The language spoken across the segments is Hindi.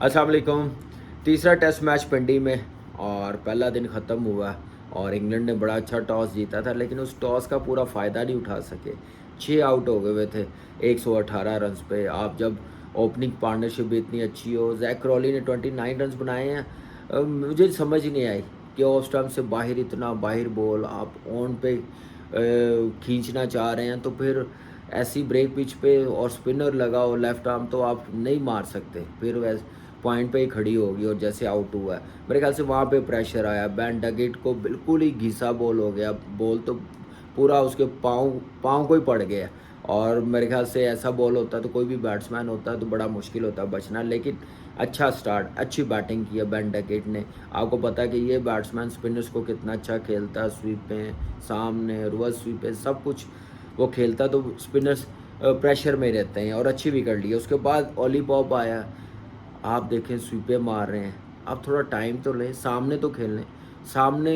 अस्सलाम वालेकुम। तीसरा टेस्ट मैच पिंडी में और पहला दिन ख़त्म हुआ और इंग्लैंड ने बड़ा अच्छा टॉस जीता था, लेकिन उस टॉस का पूरा फ़ायदा नहीं उठा सके। 6 आउट हो गए हुए थे 118 रन्स पे। आप जब ओपनिंग पार्टनरशिप भी इतनी अच्छी हो, ज़ैक क्रॉली ने 29 रन्स बनाए हैं। मुझे समझ ही नहीं आई कि ऑफ स्टंप से बाहर इतना बाहर बॉल आप ऑन पे खींचना चाह रहे हैं, तो फिर ऐसी ब्रेक पिच पे और स्पिनर लगाओ लेफ्ट आर्म, तो आप नहीं मार सकते। फिर वैसे पॉइंट पे ही खड़ी होगी और जैसे आउट हुआ है, मेरे ख्याल से वहाँ पे प्रेशर आया। बेन डगेट को बिल्कुल ही घिसा बॉल हो गया, बॉल तो पूरा उसके पाँव पाँव को ही पड़ गया। और मेरे ख्याल से ऐसा बॉल होता तो कोई भी बैट्समैन होता तो बड़ा मुश्किल होता बचना, लेकिन अच्छा स्टार्ट, अच्छी बैटिंग की है बेन डगेट ने। आपको पता है कि ये बैट्समैन स्पिनर्स को कितना अच्छा खेलता है, स्वीप पे, सामने, रिवर्स स्वीप पे, सब कुछ वो खेलता, तो स्पिनर्स प्रेशर में रहते हैं और अच्छी विकेट ली। उसके बाद ओली पॉप आया, आप देखें स्वीपें मार रहे हैं। आप थोड़ा टाइम तो लें, सामने तो खेलें। सामने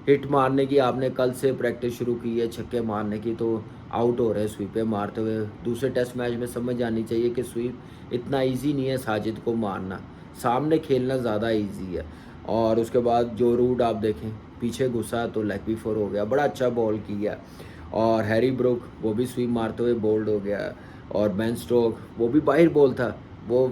हिट मारने की आपने कल से प्रैक्टिस शुरू की है, छक्के मारने की, तो आउट हो रहे हैं स्वीपें मारते हुए। दूसरे टेस्ट मैच में समझ आनी चाहिए कि स्वीप इतना ईज़ी नहीं है साजिद को मारना, सामने खेलना ज़्यादा ईज़ी है। और उसके बाद जो रूट आप देखें, पीछे घुसा तो लेग बी 4 हो गया, बड़ा अच्छा बॉल किया। और हैरी ब्रुक वो भी स्वीप मारते हुए बोल्ड हो गया। और बेन स्टोक वो भी बाहर बॉल था, वो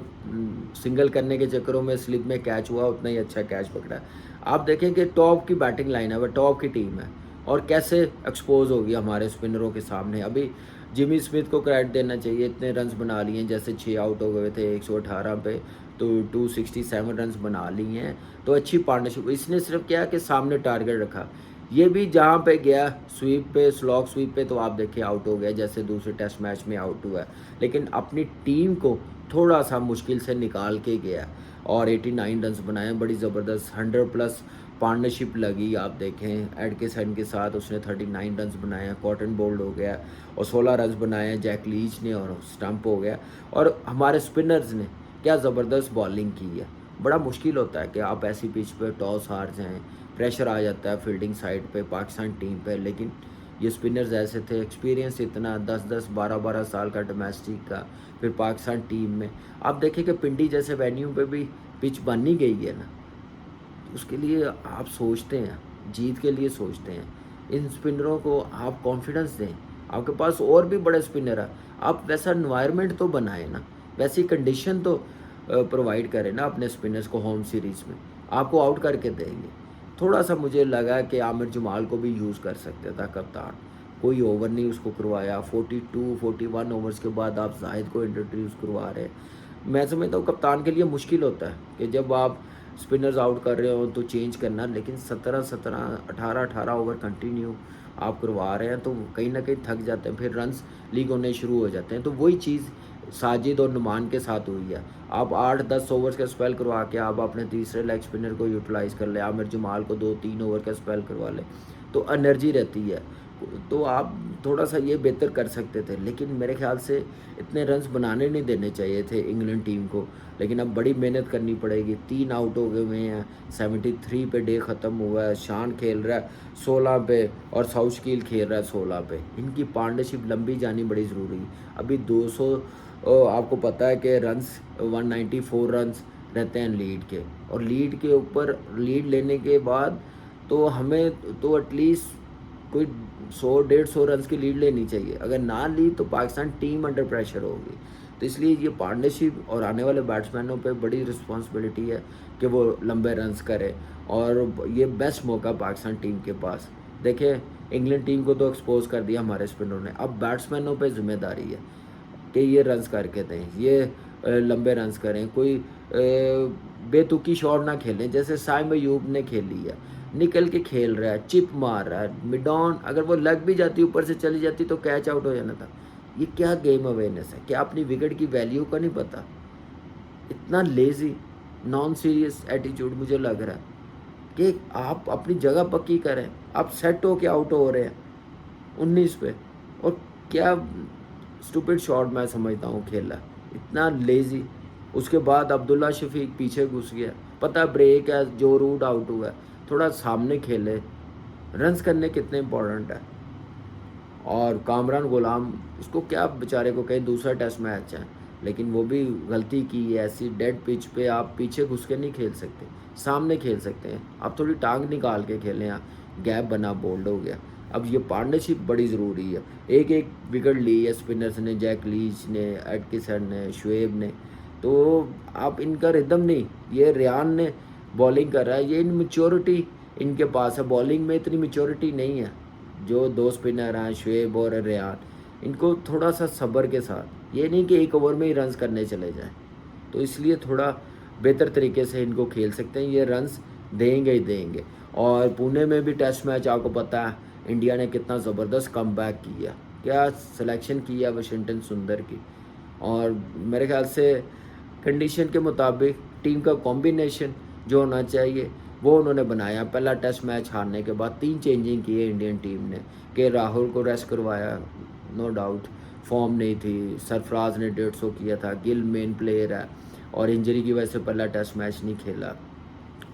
सिंगल करने के चक्करों में स्लिप में कैच हुआ, उतना ही अच्छा कैच पकड़ा। आप देखें कि टॉप की बैटिंग लाइन है, वह टॉप की टीम है और कैसे एक्सपोज होगी हमारे स्पिनरों के सामने। अभी जिमी स्मिथ को क्रेडिट देना चाहिए, इतने रन्स बना लिए हैं, जैसे 6 आउट हो गए थे 118 पे, तो 267 रन्स बना लिए हैं। तो अच्छी पार्टनरशिप, इसने सिर्फ क्या कि सामने टारगेट रखा। ये भी जहाँ पे गया स्वीप पे, स्लॉग स्वीप पे, तो आप देखिए आउट हो गया, जैसे दूसरे टेस्ट मैच में आउट हुआ है। लेकिन अपनी टीम को थोड़ा-सा मुश्किल से निकाल के गया और 89 रन्स बनाए, बड़ी ज़बरदस्त 100 प्लस पार्टनरशिप लगी। आप देखें एडकेसन के साथ उसने 39 रन्स बनाए हैं, कॉटन बोल्ड हो गया और 16 रन्स बनाए हैं जैक लीच ने और स्टंप हो गया। और हमारे स्पिनर्स ने क्या ज़बरदस्त बॉलिंग की है। बड़ा मुश्किल होता है कि आप ऐसी पिच पे टॉस हार जाएँ, प्रेशर आ जाता है फील्डिंग साइड पे पाकिस्तान टीम पे, लेकिन ये स्पिनर्स ऐसे थे, एक्सपीरियंस इतना 10-10, 12-12 साल का डोमेस्टिक का, फिर पाकिस्तान टीम में। आप देखें कि पिंडी जैसे वेन्यू पे भी पिच बन ही गई है ना, उसके लिए आप सोचते हैं, जीत के लिए सोचते हैं। इन स्पिनरों को आप कॉन्फिडेंस दें, आपके पास और भी बड़े स्पिनर हैं, आप वैसा एनवायरनमेंट तो बनाएँ ना, वैसी कंडीशन तो प्रोवाइड करें ना अपने स्पिनर्स को होम सीरीज़ में, आपको आउट करके देंगे। थोड़ा-सा मुझे लगा कि आमिर जमाल को भी यूज़ कर सकता था कप्तान, कोई ओवर नहीं उसको करवाया, 42-41 ओवर्स के बाद आप ज़ाहिद को इंट्रोड्यूस करवा रहे हैं। मैं समझता हूँ कप्तान के लिए मुश्किल होता है कि जब आप स्पिनर्स आउट कर रहे हो तो चेंज करना, लेकिन 17-17, 18-18 ओवर कंटिन्यू आप करवा रहे हैं, तो कहीं न कहीं थक जाते हैं, फिर रन्स लीक होने शुरू हो जाते हैं। तो वही चीज़ साजिद और नुमान के साथ हुई है। आप 8-10 ओवर्स का स्पेल करवा के आप अपने तीसरे लेग स्पिनर को यूटिलाइज़ कर लें, आमिर जमाल को 2-3 ओवर का स्पेल करवा लें, तो एनर्जी रहती है। तो आप थोड़ा-सा ये बेहतर कर सकते थे, लेकिन मेरे ख़्याल से इतने रन्स बनाने नहीं देने चाहिए थे इंग्लैंड टीम को। लेकिन अब बड़ी मेहनत करनी पड़ेगी, 3 आउट हो गए हुए हैं, 73 पे डे ख़त्म हुआ है, शान खेल रहा है 16 पे और साउथकील खेल रहा है 16 पे। इनकी पार्टनरशिप लंबी जानी बड़ी ज़रूरी है। अभी 200 आपको पता है कि रन्स 194 रन्स रहते हैं लीड के, और लीड के ऊपर लीड लेने के बाद तो हमें तो एटलीस्ट कोई 100-150 रन्स की लीड लेनी चाहिए। अगर ना ली तो पाकिस्तान टीम अंडर प्रेशर होगी। तो इसलिए ये पार्टनरशिप और आने वाले बैट्समैनों पे बड़ी रिस्पॉन्सिबिलिटी है कि वो लंबे रन्स करें, और ये बेस्ट मौका पाकिस्तान टीम के पास। देखिए इंग्लैंड टीम को तो एक्सपोज़ कर दिया हमारे स्पिनरों ने, अब बैट्समैनों पे ज़िम्मेदारी है कि ये रन्स करके दें, ये लंबे रन्स करें, कोई बेतुकी शॉट ना खेलें जैसे साइम अयूब ने खेली है। निकल के खेल रहा है, चिप मार रहा है, मिड ऑन, अगर वो लग भी जाती ऊपर से चली जाती तो कैच आउट हो जाना था। ये क्या गेम अवेयरनेस है? क्या अपनी विकेट की वैल्यू का नहीं पता? इतना लेज़ी, नॉन सीरियस एटीट्यूड मुझे लग रहा है कि आप अपनी जगह पक्की करें। आप सेट होके आउट हो रहे हैं 19 पे, और क्या स्टूपिड शॉट मैं समझता हूँ खेला, इतना लेज़ी। उसके बाद अब्दुल्ला शफीक पीछे घुस गया, पता ब्रेक है, जो रूट आउट हुआ है, थोड़ा सामने खेले, रन्स करने कितने इंपॉर्टेंट है। और कामरान गुलाम, उसको क्या बेचारे को कहीं दूसरा टेस्ट मैच है, लेकिन वो भी गलती की है। ऐसी डेड पिच पे आप पीछे घुस के नहीं खेल सकते, सामने खेल सकते हैं। आप थोड़ी टांग निकाल के खेलें, गैप बना बोल्ड हो गया। अब ये पार्टनरशिप बड़ी ज़रूरी है। एक एक विकेट ली है स्पिनर्स ने, जैक लीच ने, एटकिसन ने, शुएब ने। तो आप इनका रिदम नहीं, ये रेयान ने बॉलिंग कर रहा है, ये इनमेच्योरिटी इनके पास है। बॉलिंग में इतनी मैच्योरिटी नहीं है। जो दो स्पिनर हैं शुएब और रेयान, इनको थोड़ा सा सब्र के साथ, ये नहीं कि एक ओवर में ही रन्स करने चले जाएं। तो इसलिए थोड़ा बेहतर तरीके से इनको खेल सकते हैं, ये रन्स देंगे ही देंगे। और पुणे में भी टेस्ट मैच आपको पता है इंडिया ने कितना ज़बरदस्त कमबैक किया, क्या सिलेक्शन किया वाशिंगटन सुंदर की। और मेरे ख्याल से कंडीशन के मुताबिक टीम का कॉम्बिनेशन जो होना चाहिए वो उन्होंने बनाया। पहला टेस्ट मैच हारने के बाद 3 चेंजिंग किए इंडियन टीम ने, के राहुल को रेस्ट करवाया, नो डाउट फॉर्म नहीं थी, सरफराज ने 150 किया था, गिल मेन प्लेयर है और इंजरी की वजह से पहला टेस्ट मैच नहीं खेला।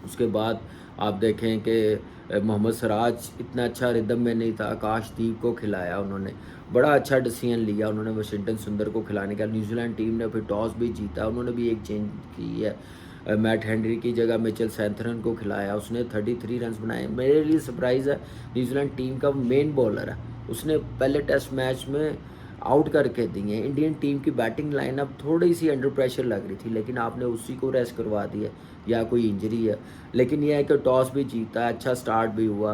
उसके बाद आप देखें कि मोहम्मद सिराज इतना अच्छा रिदम में नहीं था, आकाशदीप को खिलाया उन्होंने, बड़ा अच्छा डिसीजन लिया उन्होंने वाशिंगटन सुंदर को खिलाने का। न्यूजीलैंड टीम ने फिर टॉस भी जीता, उन्होंने भी एक चेंज की है, मैट हेनरी की जगह मिचेल सैंथरन को खिलाया, उसने 33 रन बनाए। मेरे लिए सरप्राइज़ है, न्यूजीलैंड टीम का मेन बॉलर है, उसने पहले टेस्ट मैच में आउट करके दिए। इंडियन टीम की बैटिंग लाइनअप थोड़ी सी अंडर प्रेशर लग रही थी, लेकिन आपने उसी को रेस्ट करवा दिया, या कोई इंजरी है। लेकिन यह है कि टॉस भी जीता, अच्छा स्टार्ट भी हुआ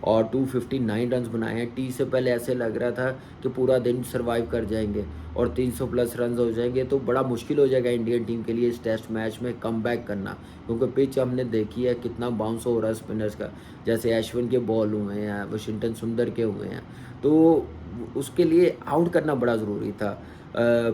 और 259 रन्स बनाए हैं। टी से पहले ऐसे लग रहा था कि पूरा दिन सर्वाइव कर जाएंगे और 300 प्लस रन हो जाएंगे, तो बड़ा मुश्किल हो जाएगा इंडियन टीम के लिए इस टेस्ट मैच में कमबैक करना, क्योंकि पिच हमने देखी है कितना बाउंस हो रहा है स्पिनर्स का। जैसे अश्विन के बॉल हुए हैं, वाशिंगटन सुंदर के हुए हैं, तो उसके लिए आउट करना बड़ा ज़रूरी था।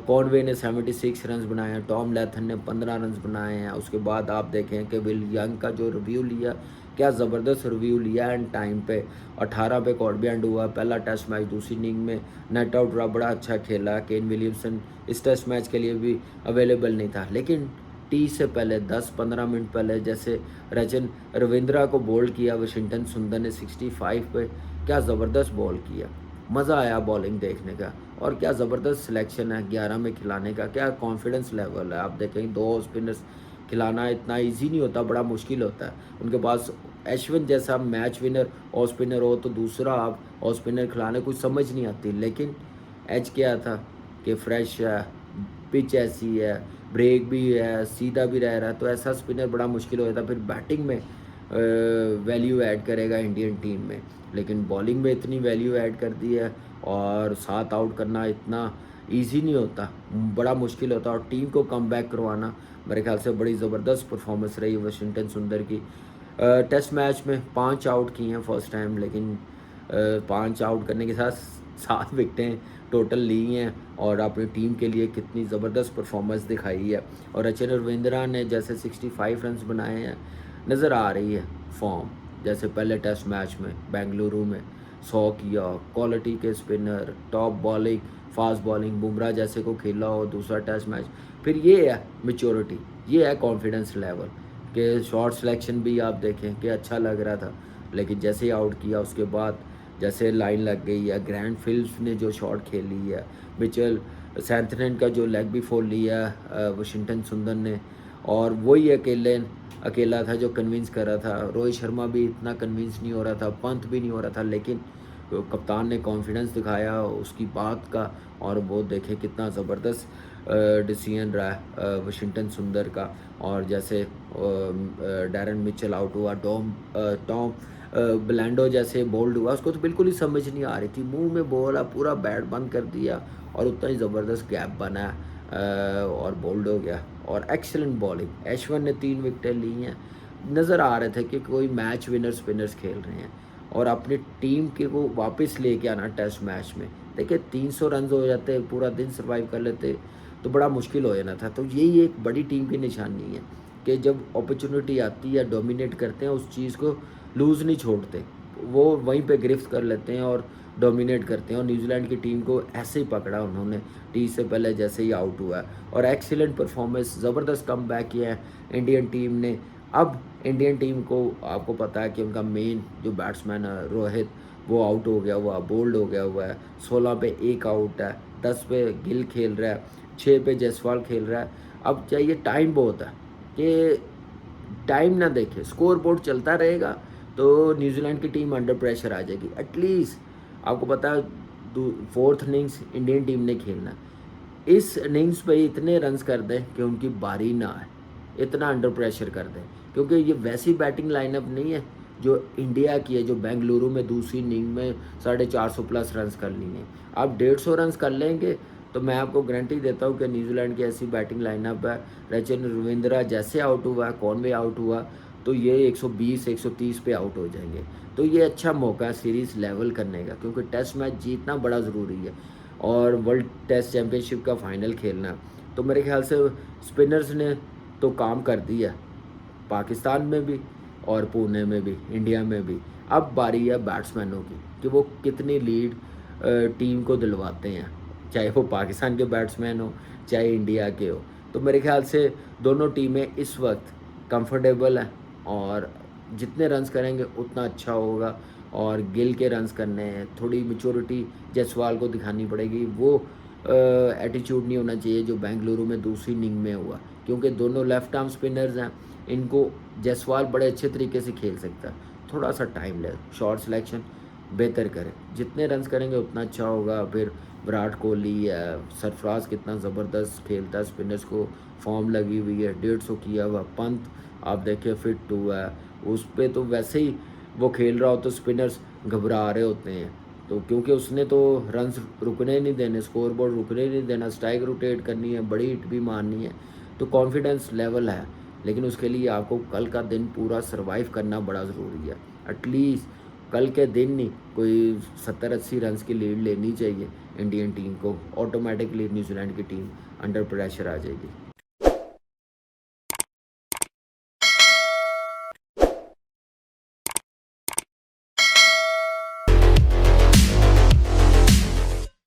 कॉनवे ने 76 रन्स बनाए हैं, टॉम लैथन ने 15 रन्स बनाए हैं। उसके बाद आप देखें कि विल यंग का जो रिव्यू लिया, क्या ज़बरदस्त रिव्यू लिया एंड टाइम पे। 18 पे कॉट भी एंड हुआ, पहला टेस्ट मैच दूसरी इनिंग में नेट आउट रहा, बड़ा अच्छा खेला। केन विलियमसन इस टेस्ट मैच के लिए भी अवेलेबल नहीं था, लेकिन टी से पहले 10-15 मिनट पहले जैसे रचन रविंद्रा को बोल्ड किया वाशिंगटन सुंदर ने 65 पे, क्या ज़बरदस्त बॉल किया, मज़ा आया बॉलिंग देखने का। और क्या ज़बरदस्त सिलेक्शन है 11 में खिलाने का, क्या कॉन्फिडेंस लेवल है। आप देखें 2 स्पिनर्स खिलाना इतना इजी नहीं होता, बड़ा मुश्किल होता है। उनके पास अश्विन जैसा मैच विनर ऑफ स्पिनर हो तो दूसरा आप ऑफ स्पिनर खिलाने कुछ समझ नहीं आती, लेकिन एज क्या था कि फ्रेश है, पिच ऐसी है, ब्रेक भी है, सीधा भी रह रहा है, तो ऐसा स्पिनर बड़ा मुश्किल हो जाता। फिर बैटिंग में वैल्यू ऐड करेगा इंडियन टीम में, लेकिन बॉलिंग में इतनी वैल्यू ऐड कर दी है और 7 आउट करना इतना ईजी नहीं होता, बड़ा मुश्किल होता। और टीम को कमबैक करवाना मेरे ख्याल से बड़ी ज़बरदस्त परफॉर्मेंस रही वाशिंगटन सुंदर की। टेस्ट मैच में 5 आउट किए हैं फर्स्ट टाइम, लेकिन 5 आउट करने के साथ 7 विकेटें टोटल ली हैं और अपनी टीम के लिए कितनी ज़बरदस्त परफॉर्मेंस दिखाई है। और रचन रविंद्रा ने जैसे 65 रन्स बनाए हैं, नज़र आ रही है फॉर्म। जैसे पहले टेस्ट मैच में बेंगलुरु में 100 किया, क्वालिटी के spinner, top bowling, fast bowling, Bumrah जैसे को खेला हो दूसरा टेस्ट मैच। फिर ये है मैच्योरिटी, ये है कॉन्फिडेंस लेवल कि शॉट सिलेक्शन भी आप देखें कि अच्छा लग रहा था, लेकिन जैसे ही आउट किया उसके बाद जैसे लाइन लग गई है। ग्रैंड फिल्प्स ने जो शॉट खेली है, मिचेल सैंथरन का जो लेग भी फोड़ लिया वाशिंगटन सुंदर ने, और वही अकेला था जो कन्विंस कर रहा था। रोहित शर्मा भी इतना कन्विंस नहीं हो रहा था, पंत भी नहीं हो रहा था, लेकिन कप्तान ने कॉन्फिडेंस दिखाया उसकी बात का, और वो देखे कितना ज़बरदस्त डिसीजन रहा है वाशिंगटन सुंदर का। और जैसे डैरन मिचेल आउट हुआ, टॉम ब्लैंडो जैसे बोल्ड हुआ, उसको तो बिल्कुल ही समझ नहीं आ रही थी, मुंह में बॉल पूरा बैट बंद कर दिया और उतना ही ज़बरदस्त गैप बना और बोल्ड हो गया। और एक्सीलेंट बॉलिंग, अश्विन ने 3 विकेटें ली हैं, नज़र आ रहे थे कि कोई मैच विनर स्पिनर्स खेल रहे हैं और अपनी टीम के को वापस लेके आना टेस्ट मैच में। देखिए 300 रन हो जाते, पूरा दिन सर्वाइव कर लेते तो बड़ा मुश्किल हो जाना था। तो यही एक बड़ी टीम की निशानी है कि जब अपॉर्चुनिटी आती है डोमिनेट करते हैं, उस चीज़ को लूज़ नहीं छोड़ते, वो वहीं पे गिरफ्त कर लेते हैं और डोमिनेट करते हैं। और न्यूजीलैंड की टीम को ऐसे ही पकड़ा उन्होंने टी से पहले जैसे ही आउट हुआ है, और एक्सीलेंट परफॉर्मेंस, ज़बरदस्त कमबैक किया है इंडियन टीम ने। अब इंडियन टीम को आपको पता है कि उनका मेन जो बैट्समैन है रोहित, वो आउट हो गया हुआ, बोल्ड हो गया हुआ है, 16 पे 1 आउट है, 10 पे गिल खेल रहा है, 6 पे जायसवाल खेल रहा है। अब चाहिए टाइम बहुत है कि टाइम ना देखे, स्कोर बोर्ड चलता रहेगा तो न्यूजीलैंड की टीम अंडर प्रेशर आ जाएगी। एटलीस्ट आपको पता है फोर्थ इनिंग्स इंडियन टीम ने खेलना है। इस इनिंग्स पे इतने रन्स कर दें कि उनकी बारी ना आए, इतना अंडर प्रेशर कर दें, क्योंकि ये वैसी बैटिंग लाइनअप नहीं है जो इंडिया की है, जो बेंगलुरु में दूसरी इनिंग में 450 प्लस रन्स कर लिए। आप 150 रन्स कर लेंगे तो मैं आपको गारंटी देता हूँ कि न्यूजीलैंड की ऐसी बैटिंग लाइनअप है। रचिन रविंद्रा जैसे आउट हुआ, कॉनवे आउट हुआ, तो ये 120 130 पे आउट हो जाएंगे। तो ये अच्छा मौका है सीरीज़ लेवल करने का, क्योंकि टेस्ट मैच जीतना बड़ा ज़रूरी है और वर्ल्ड टेस्ट चैम्पियनशिप का फाइनल खेलना। तो मेरे ख्याल से स्पिनर्स ने तो काम कर दिया, पाकिस्तान में भी और पुणे में भी, इंडिया में भी। अब बारी है बैट्समैनों की कि वो कितनी लीड टीम को दिलवाते हैं, चाहे वो पाकिस्तान के बैट्समैन हो, चाहे इंडिया के हो। तो मेरे ख्याल से दोनों टीमें इस वक्त कंफर्टेबल हैं और जितने रन्स करेंगे उतना अच्छा होगा। और गिल के रन्स करने हैं, थोड़ी मैच्योरिटी जायसवाल को दिखानी पड़ेगी। वो एटीट्यूड नहीं होना चाहिए जो बेंगलुरु में दूसरी इनिंग में हुआ, क्योंकि दोनों लेफ्ट आर्म स्पिनर्स हैं। इनको जायसवाल बड़े अच्छे तरीके से खेल सकता है, थोड़ा सा टाइम ले, शॉट सिलेक्शन बेहतर करें, जितने रन्स करेंगे उतना अच्छा होगा। फिर विराट कोहली है, सरफराज कितना ज़बरदस्त खेलता है, स्पिनर्स को फॉर्म लगी हुई है, 150 किया हुआ। पंत आप देखिए फिट हुआ है, उस पे तो वैसे ही वो खेल रहा हो तो स्पिनर्स घबरा रहे होते हैं, तो क्योंकि उसने तो रन्स रुकने नहीं देने, स्कोर बोर्ड रुकने नहीं देना, स्ट्राइक रोटेट करनी है, बड़ी हिट भी मारनी है, तो कॉन्फिडेंस लेवल है। लेकिन उसके लिए आपको कल का दिन पूरा सर्वाइव करना बड़ा ज़रूरी है। एटलीस्ट कल के दिन नहीं, कोई 70-80 रन्स की लीड लेनी चाहिए इंडियन टीम को, ऑटोमेटिकली न्यूजीलैंड की टीम अंडर प्रेशर आ जाएगी।